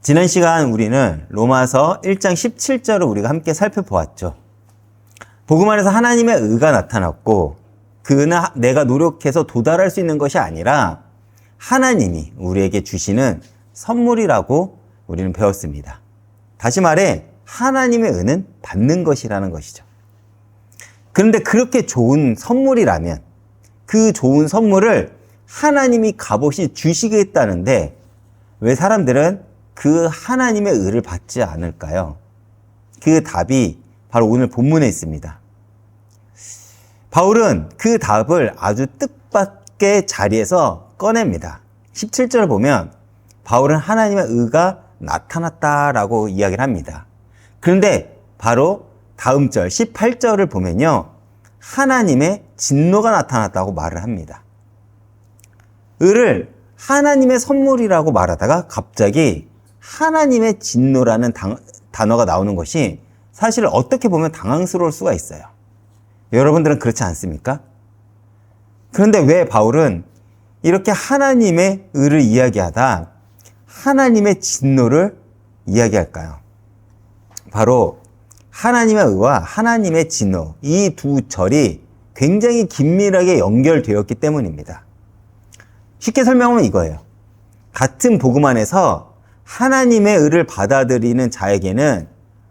지난 시간 우리는 로마서 1장 17절을 우리가 함께 살펴보았죠. 복음 안에서 하나님의 의가 나타났고 그 의는 내가 노력해서 도달할 수 있는 것이 아니라 하나님이 우리에게 주시는 선물이라고 우리는 배웠습니다. 다시 말해 하나님의 의는 받는 것이라는 것이죠. 그런데 그렇게 좋은 선물이라면 그 좋은 선물을 하나님이 값없이 주시겠다는데 왜 사람들은 그 하나님의 의를 받지 않을까요? 그 답이 바로 오늘 본문에 있습니다. 바울은 그 답을 아주 뜻밖의 자리에서 꺼냅니다. 17절을 보면 바울은 하나님의 의가 나타났다라고 이야기를 합니다. 그런데 바로 다음 절 18절을 보면요. 하나님의 진노가 나타났다고 말을 합니다. 의를 하나님의 선물이라고 말하다가 갑자기 하나님의 진노라는 단어가 나오는 것이 사실 어떻게 보면 당황스러울 수가 있어요. 여러분들은 그렇지 않습니까? 그런데 왜 바울은 이렇게 하나님의 의를 이야기하다 하나님의 진노를 이야기할까요? 바로 하나님의 의와 하나님의 진노, 이 두 절이 굉장히 긴밀하게 연결되었기 때문입니다. 쉽게 설명하면 이거예요. 같은 복음 안에서 하나님의 의를 받아들이는 자에게는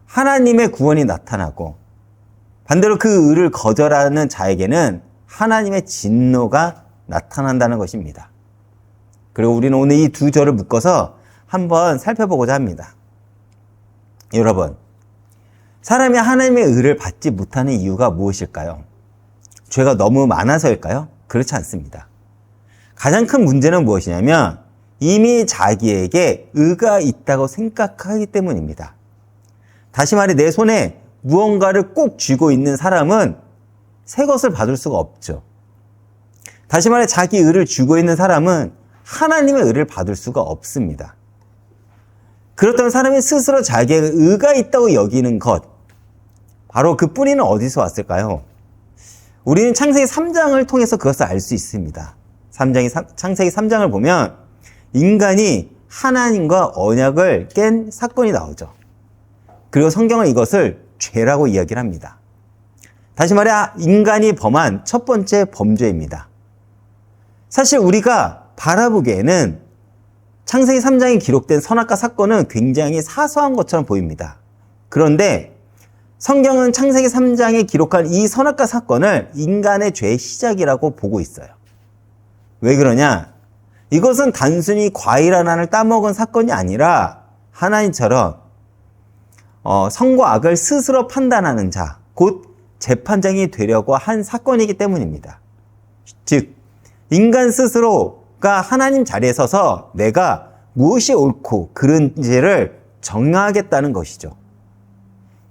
하나님의 구원이 나타나고 반대로 그 의를 거절하는 자에게는 하나님의 진노가 나타난다는 것입니다. 그리고 우리는 오늘 이 두 절을 묶어서 한번 살펴보고자 합니다. 여러분, 사람이 하나님의 의를 받지 못하는 이유가 무엇일까요? 죄가 너무 많아서일까요? 그렇지 않습니다. 가장 큰 문제는 무엇이냐면 이미 자기에게 의가 있다고 생각하기 때문입니다. 다시 말해 내 손에 무언가를 꼭 쥐고 있는 사람은 새 것을 받을 수가 없죠. 다시 말해 자기 의를 쥐고 있는 사람은 하나님의 의를 받을 수가 없습니다. 그렇다면 사람이 스스로 자기의 의가 있다고 여기는 것, 바로 그 뿌리는 어디서 왔을까요? 우리는 창세기 3장을 통해서 그것을 알 수 있습니다. 창세기 3장을 보면 인간이 하나님과 언약을 깬 사건이 나오죠. 그리고 성경은 이것을 죄라고 이야기를 합니다. 다시 말해 인간이 범한 첫 번째 범죄입니다. 사실 우리가 바라보기에는 창세기 3장에 기록된 선악과 사건은 굉장히 사소한 것처럼 보입니다. 그런데 성경은 창세기 3장에 기록한 이 선악과 사건을 인간의 죄의 시작이라고 보고 있어요. 왜 그러냐? 이것은 단순히 과일 하나를 따먹은 사건이 아니라 하나님처럼 선과 악을 스스로 판단하는 자, 곧 재판장이 되려고 한 사건이기 때문입니다. 즉, 인간 스스로가 하나님 자리에 서서 내가 무엇이 옳고 그른지를 정하겠다는 것이죠.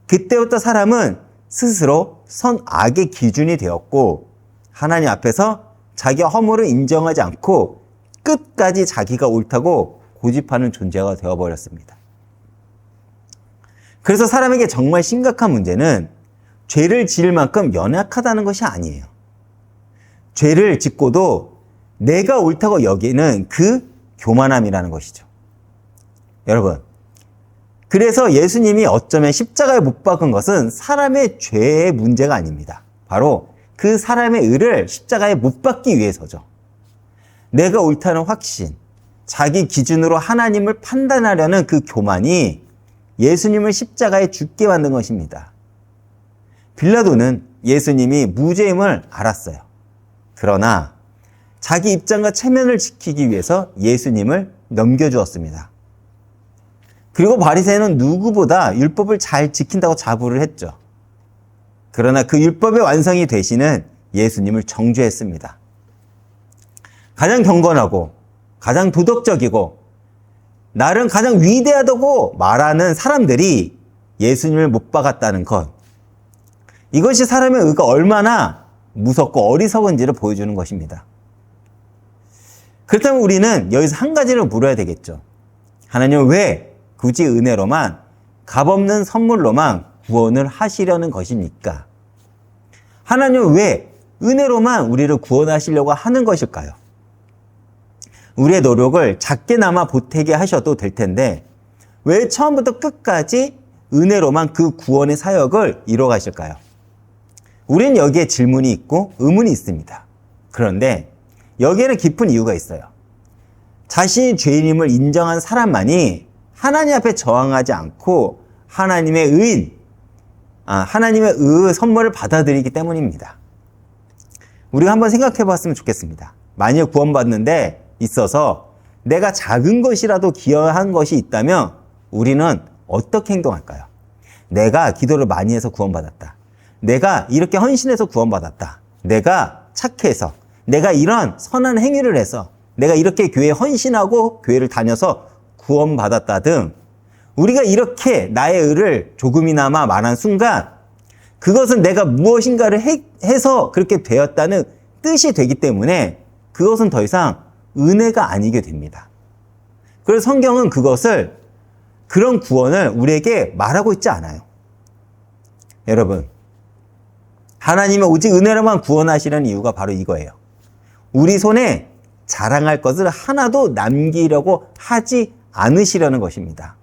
그때부터 사람은 스스로 선악의 기준이 되었고 하나님 앞에서 자기의 허물을 인정하지 않고 끝까지 자기가 옳다고 고집하는 존재가 되어버렸습니다. 그래서 사람에게 정말 심각한 문제는 죄를 지을 만큼 연약하다는 것이 아니에요. 죄를 짓고도 내가 옳다고 여기는 그 교만함이라는 것이죠. 여러분, 그래서 예수님이 어쩌면 십자가에 못 박은 것은 사람의 죄의 문제가 아닙니다. 바로 그 사람의 의를 십자가에 못 박기 위해서죠. 내가 옳다는 확신, 자기 기준으로 하나님을 판단하려는 그 교만이 예수님을 십자가에 죽게 만든 것입니다. 빌라도는 예수님이 무죄임을 알았어요. 그러나 자기 입장과 체면을 지키기 위해서 예수님을 넘겨주었습니다. 그리고 바리새인은 누구보다 율법을 잘 지킨다고 자부를 했죠. 그러나 그 율법의 완성이 되시는 예수님을 정죄했습니다. 가장 경건하고 가장 도덕적이고 나름 가장 위대하다고 말하는 사람들이 예수님을 못 박았다는 것, 이것이 사람의 의가 얼마나 무섭고 어리석은지를 보여주는 것입니다. 그렇다면 우리는 여기서 한 가지를 물어야 되겠죠. 하나님은 왜 굳이 은혜로만, 값없는 선물로만 구원을 하시려는 것입니까? 하나님은 왜 은혜로만 우리를 구원하시려고 하는 것일까요? 우리의 노력을 작게나마 보태게 하셔도 될 텐데 왜 처음부터 끝까지 은혜로만 그 구원의 사역을 이뤄 가실까요? 우리는 여기에 질문이 있고 의문이 있습니다. 그런데 여기에는 깊은 이유가 있어요. 자신이 죄인임을 인정한 사람만이 하나님 앞에 저항하지 않고 하나님의 의의 선물을 받아들이기 때문입니다. 우리가 한번 생각해 봤으면 좋겠습니다. 만일 구원받는데 있어서 내가 작은 것이라도 기여한 것이 있다면 우리는 어떻게 행동할까요? 내가 기도를 많이 해서 구원받았다. 내가 이렇게 헌신해서 구원받았다. 내가 착해서, 내가 이런 선한 행위를 해서, 내가 이렇게 교회에 헌신하고 교회를 다녀서 구원받았다 등 우리가 이렇게 나의 의를 조금이나마 말한 순간 그것은 내가 무엇인가를 해서 그렇게 되었다는 뜻이 되기 때문에 그것은 더 이상 은혜가 아니게 됩니다. 그래서 성경은 그런 구원을 우리에게 말하고 있지 않아요. 여러분, 하나님은 오직 은혜로만 구원하시는 이유가 바로 이거예요. 우리 손에 자랑할 것을 하나도 남기려고 하지 않으시려는 것입니다.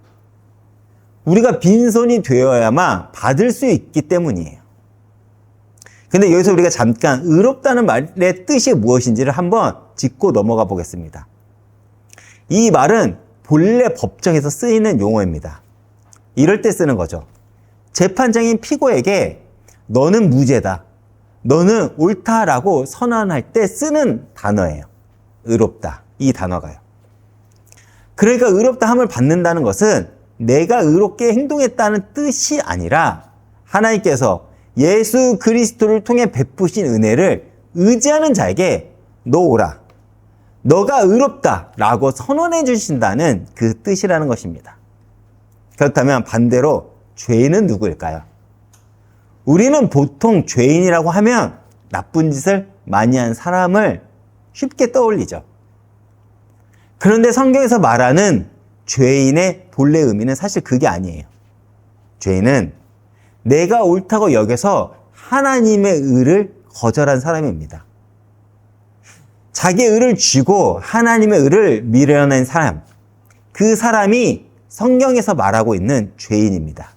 우리가 빈손이 되어야만 받을 수 있기 때문이에요. 근데 여기서 우리가 잠깐 의롭다는 말의 뜻이 무엇인지를 한번 짚고 넘어가 보겠습니다. 이 말은 본래 법정에서 쓰이는 용어입니다. 이럴 때 쓰는 거죠. 재판장인 피고에게 너는 무죄다, 너는 옳다라고 선언할 때 쓰는 단어예요. 의롭다, 이 단어가요. 그러니까 의롭다 함을 받는다는 것은 내가 의롭게 행동했다는 뜻이 아니라 하나님께서 예수 그리스도를 통해 베푸신 은혜를 의지하는 자에게 너 오라, 너가 의롭다 라고 선언해 주신다는 그 뜻이라는 것입니다. 그렇다면 반대로 죄인은 누구일까요? 우리는 보통 죄인이라고 하면 나쁜 짓을 많이 한 사람을 쉽게 떠올리죠. 그런데 성경에서 말하는 죄인의 본래 의미는 사실 그게 아니에요. 죄인은 내가 옳다고 여겨서 하나님의 의를 거절한 사람입니다. 자기의 의를 쥐고 하나님의 의를 밀어낸 사람, 그 사람이 성경에서 말하고 있는 죄인입니다.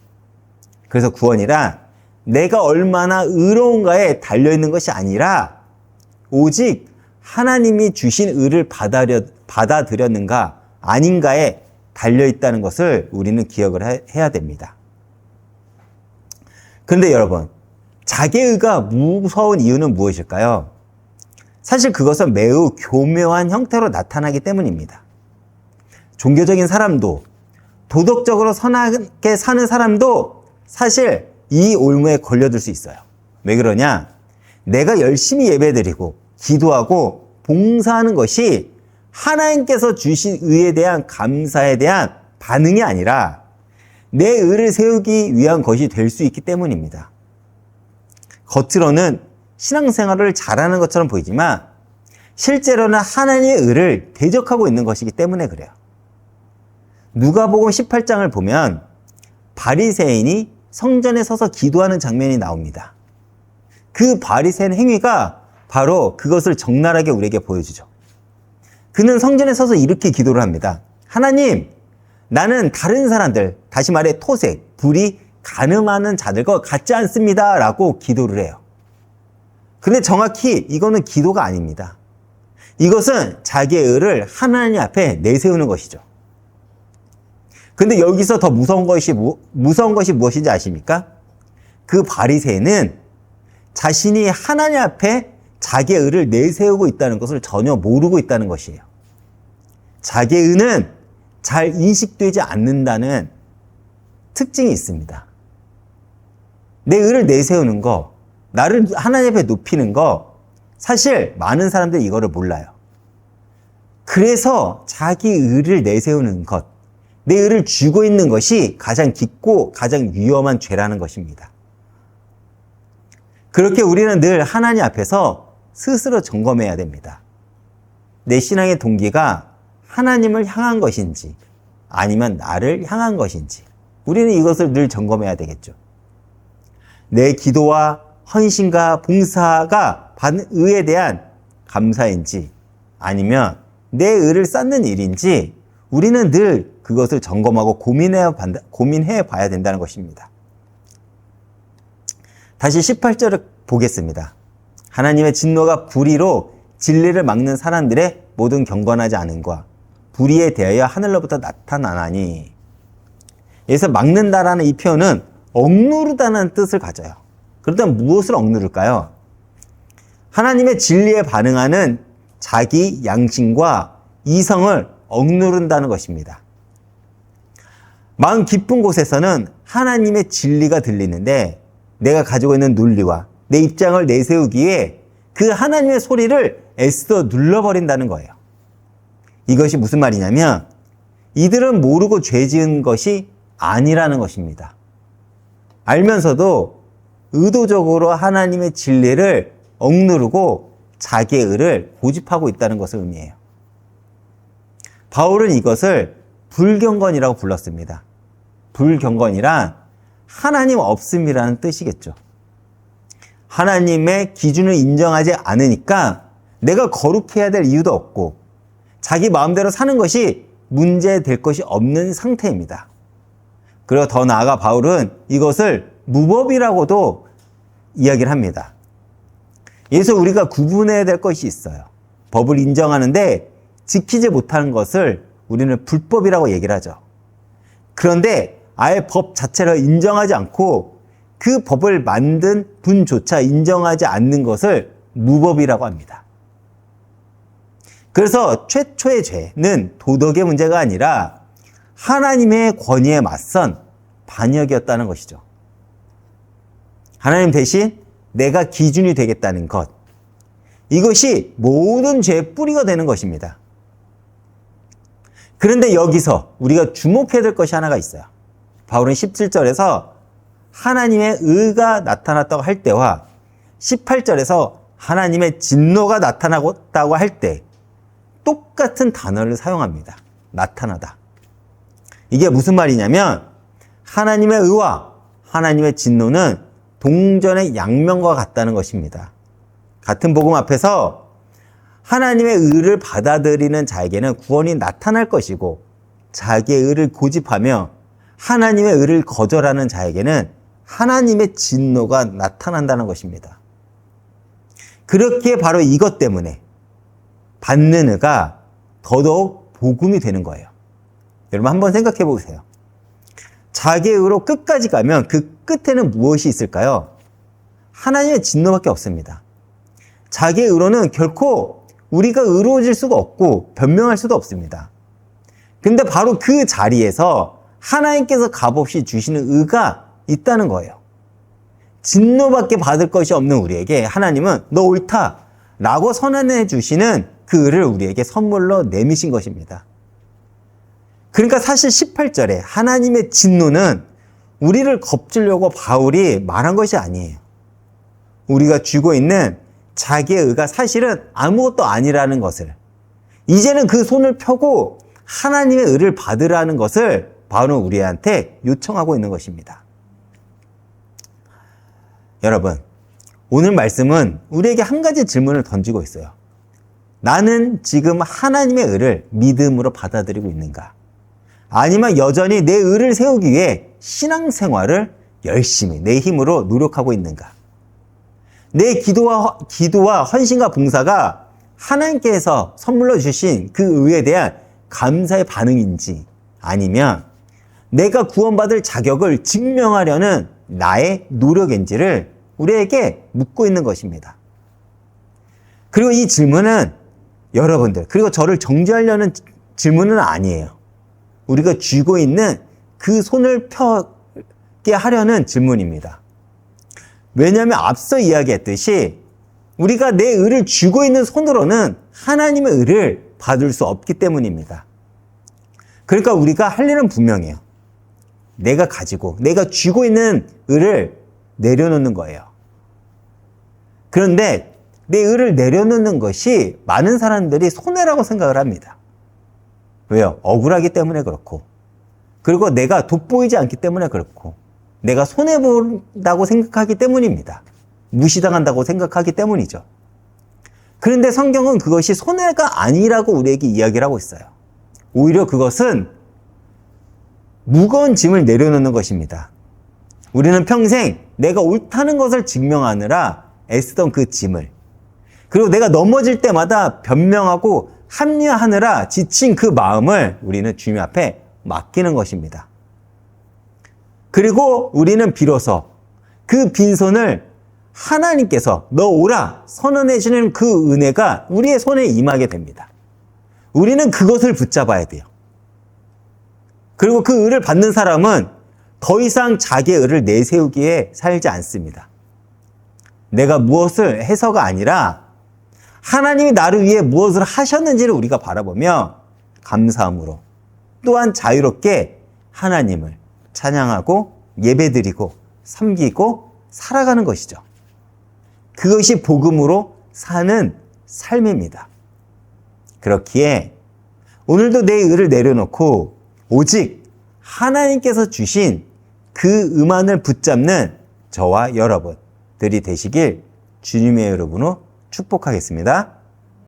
그래서 구원이란 내가 얼마나 의로운가에 달려있는 것이 아니라 오직 하나님이 주신 의를 받아들였는가 아닌가에 달려있다는 것을 우리는 기억을 해야 됩니다. 그런데 여러분, 자기의 의가 무서운 이유는 무엇일까요? 사실 그것은 매우 교묘한 형태로 나타나기 때문입니다. 종교적인 사람도 도덕적으로 선하게 사는 사람도 사실 이 올무에 걸려들 수 있어요. 왜 그러냐? 내가 열심히 예배드리고 기도하고 봉사하는 것이 하나님께서 주신 의에 대한 감사에 대한 반응이 아니라 내 의를 세우기 위한 것이 될 수 있기 때문입니다. 겉으로는 신앙생활을 잘하는 것처럼 보이지만 실제로는 하나님의 의를 대적하고 있는 것이기 때문에 그래요. 누가복음 18장을 보면 바리새인이 성전에 서서 기도하는 장면이 나옵니다. 그 바리새인 행위가 바로 그것을 적나라하게 우리에게 보여주죠. 그는 성전에 서서 이렇게 기도를 합니다. 하나님, 나는 다른 사람들, 다시 말해 토색, 불이 간음하는 자들과 같지 않습니다 라고 기도를 해요. 근데 정확히 이거는 기도가 아닙니다. 이것은 자기의 의를 하나님 앞에 내세우는 것이죠. 근데 여기서 더 무서운 것이 무엇인지 아십니까? 그 바리새인은 자신이 하나님 앞에 자기의 의를 내세우고 있다는 것을 전혀 모르고 있다는 것이에요. 자기의 의는 잘 인식되지 않는다는 특징이 있습니다. 내 의를 내세우는 거, 나를 하나님 앞에 높이는 거, 사실 많은 사람들이 이거를 몰라요. 그래서 자기 의를 내세우는 것, 내 의를 쥐고 있는 것이 가장 깊고 가장 위험한 죄라는 것입니다. 그렇게 우리는 늘 하나님 앞에서 스스로 점검해야 됩니다. 내 신앙의 동기가 하나님을 향한 것인지 아니면 나를 향한 것인지 우리는 이것을 늘 점검해야 되겠죠. 내 기도와 헌신과 봉사가 받는 의에 대한 감사인지 아니면 내 의를 쌓는 일인지 우리는 늘 그것을 점검하고 고민해 봐야 된다는 것입니다. 다시 18절을 보겠습니다. 하나님의 진노가 불의로 진리를 막는 사람들의 모든 경건하지 않음과 불의에 대하여 하늘로부터 나타나나니. 여기서 막는다라는 이 표현은 억누르다는 뜻을 가져요. 그렇다면 무엇을 억누를까요? 하나님의 진리에 반응하는 자기 양심과 이성을 억누른다는 것입니다. 마음 깊은 곳에서는 하나님의 진리가 들리는데 내가 가지고 있는 논리와 내 입장을 내세우기에 그 하나님의 소리를 애써 눌러버린다는 거예요. 이것이 무슨 말이냐면 이들은 모르고 죄 지은 것이 아니라는 것입니다. 알면서도 의도적으로 하나님의 진리를 억누르고 자기의 의를 고집하고 있다는 것을 의미해요. 바울은 이것을 불경건이라고 불렀습니다. 불경건이란 하나님 없음이라는 뜻이겠죠. 하나님의 기준을 인정하지 않으니까 내가 거룩해야 될 이유도 없고 자기 마음대로 사는 것이 문제될 것이 없는 상태입니다. 그리고 더 나아가 바울은 이것을 무법이라고도 이야기를 합니다. 여기서 우리가 구분해야 될 것이 있어요. 법을 인정하는데 지키지 못하는 것을 우리는 불법이라고 얘기를 하죠. 그런데 아예 법 자체를 인정하지 않고 그 법을 만든 분조차 인정하지 않는 것을 무법이라고 합니다. 그래서 최초의 죄는 도덕의 문제가 아니라 하나님의 권위에 맞선 반역이었다는 것이죠. 하나님 대신 내가 기준이 되겠다는 것, 이것이 모든 죄의 뿌리가 되는 것입니다. 그런데 여기서 우리가 주목해야 될 것이 하나가 있어요. 바울은 17절에서 하나님의 의가 나타났다고 할 때와 18절에서 하나님의 진노가 나타났다고 할 때 똑같은 단어를 사용합니다. 나타나다. 이게 무슨 말이냐면 하나님의 의와 하나님의 진노는 동전의 양면과 같다는 것입니다. 같은 복음 앞에서 하나님의 의를 받아들이는 자에게는 구원이 나타날 것이고 자기의 의를 고집하며 하나님의 의를 거절하는 자에게는 하나님의 진노가 나타난다는 것입니다. 그렇기에 바로 이것 때문에 받는 의가 더더욱 복음이 되는 거예요. 여러분 한번 생각해 보세요. 자기의 의로 끝까지 가면 그 끝에는 무엇이 있을까요? 하나님의 진노밖에 없습니다. 자기의 의로는 결코 우리가 의로워질 수가 없고 변명할 수도 없습니다. 근데 바로 그 자리에서 하나님께서 값없이 주시는 의가 있다는 거예요. 진노밖에 받을 것이 없는 우리에게 하나님은 너 옳다 라고 선언해 주시는 그 의를 우리에게 선물로 내미신 것입니다. 그러니까 사실 18절에 하나님의 진노는 우리를 겁주려고 바울이 말한 것이 아니에요. 우리가 쥐고 있는 자기의 의가 사실은 아무것도 아니라는 것을, 이제는 그 손을 펴고 하나님의 의를 받으라는 것을 바울은 우리한테 요청하고 있는 것입니다. 여러분, 오늘 말씀은 우리에게 한 가지 질문을 던지고 있어요. 나는 지금 하나님의 의를 믿음으로 받아들이고 있는가? 아니면 여전히 내 의를 세우기 위해 신앙생활을 열심히 내 힘으로 노력하고 있는가? 내 기도와 헌신과 봉사가 하나님께서 선물로 주신 그 의에 대한 감사의 반응인지, 아니면 내가 구원받을 자격을 증명하려는 나의 노력인지를 우리에게 묻고 있는 것입니다. 그리고 이 질문은 여러분들, 그리고 저를 정죄하려는 질문은 아니에요. 우리가 쥐고 있는 그 손을 펴게 하려는 질문입니다. 왜냐하면 앞서 이야기했듯이 우리가 내 의를 쥐고 있는 손으로는 하나님의 의를 받을 수 없기 때문입니다. 그러니까 우리가 할 일은 분명해요. 내가 쥐고 있는 의를 내려놓는 거예요. 그런데 내 의를 내려놓는 것이 많은 사람들이 손해라고 생각을 합니다. 왜요? 억울하기 때문에 그렇고, 그리고 내가 돋보이지 않기 때문에 그렇고, 내가 손해본다고 생각하기 때문입니다. 무시당한다고 생각하기 때문이죠. 그런데 성경은 그것이 손해가 아니라고 우리에게 이야기를 하고 있어요. 오히려 그것은 무거운 짐을 내려놓는 것입니다. 우리는 평생 내가 옳다는 것을 증명하느라 애쓰던 그 짐을, 그리고 내가 넘어질 때마다 변명하고 합리화하느라 지친 그 마음을 우리는 주님 앞에 맡기는 것입니다. 그리고 우리는 비로소 그 빈손을 하나님께서 너 오라 선언해 주는 그 은혜가 우리의 손에 임하게 됩니다. 우리는 그것을 붙잡아야 돼요. 그리고 그 의를 받는 사람은 더 이상 자기의 의를 내세우기에 살지 않습니다. 내가 무엇을 해서가 아니라 하나님이 나를 위해 무엇을 하셨는지를 우리가 바라보며 감사함으로 또한 자유롭게 하나님을 찬양하고 예배드리고 섬기고 살아가는 것이죠. 그것이 복음으로 사는 삶입니다. 그렇기에 오늘도 내 의를 내려놓고 오직 하나님께서 주신 그 음안을 붙잡는 저와 여러분들이 되시길 주님의 이름으로 축복하겠습니다.